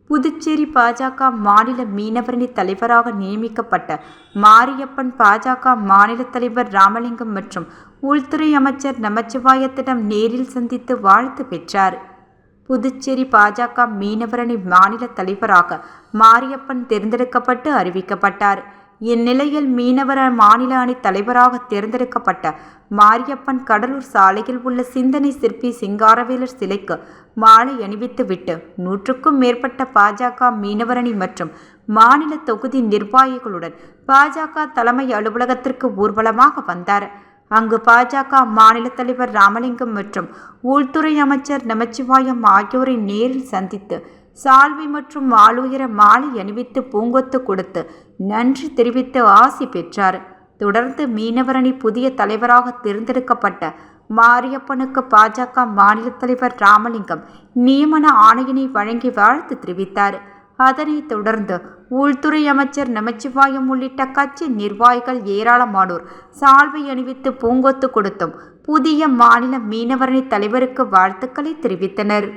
புதுச்சேரி பாஜக மாநில மீனவரணி தலைவராக நியமிக்கப்பட்ட மாரியப்பன் பாஜக மாநில தலைவர் ராமலிங்கம் மற்றும் உள்துறை அமைச்சர் நமச்சிவாயத்திடம் நேரில் சந்தித்து வாழ்த்து பெற்றார். புதுச்சேரி பாஜக மீனவரணி மாநில தலைவராக மாரியப்பன் தேர்ந்தெடுக்கப்பட்டு அறிவிக்கப்பட்டார். இந்நிலையில் மீனவர மாநில அணி தலைவராக தேர்ந்தெடுக்கப்பட்ட மாரியப்பன் கடலூர் சாலையில் உள்ள சிந்தனை சிற்பி சிங்காரவேலர் சிலைக்கு மாலை அணிவித்துவிட்டு 100க்கும் மேற்பட்ட பாஜக மீனவரணி மற்றும் மாநில தொகுதி நிர்வாகிகளுடன் பாஜக தலைமை அலுவலகத்திற்கு ஊர்வலமாக வந்தார். அங்கு பாஜக மாநில தலைவர் ராமலிங்கம் மற்றும் உள்துறை அமைச்சர் நமச்சிவாயம் ஆகியோரை நேரில் சந்தித்து சால்வை மற்றும் ஆளுயர மாலை அணிவித்து பூங்கொத்து கொடுத்து நன்றி தெரிவித்து ஆசி பெற்றார். தொடர்ந்து மீனவரணி புதிய தலைவராக தேர்ந்தெடுக்கப்பட்ட மாரியப்பனுக்கு பாஜக மாநில தலைவர் ராமலிங்கம் நியமன ஆணையினை வழங்கி வாழ்த்து தெரிவித்தார். அதனைத் தொடர்ந்து உள்துறை அமைச்சர் நமச்சிவாயம் உள்ளிட்ட கட்சி நிர்வாகிகள் ஏராளமானோர் சால்வை அணிவித்து பூங்கொத்து கொடுத்தும் புதிய மாநில மீனவரணி தலைவருக்கு வாழ்த்துக்களை தெரிவித்தனர்.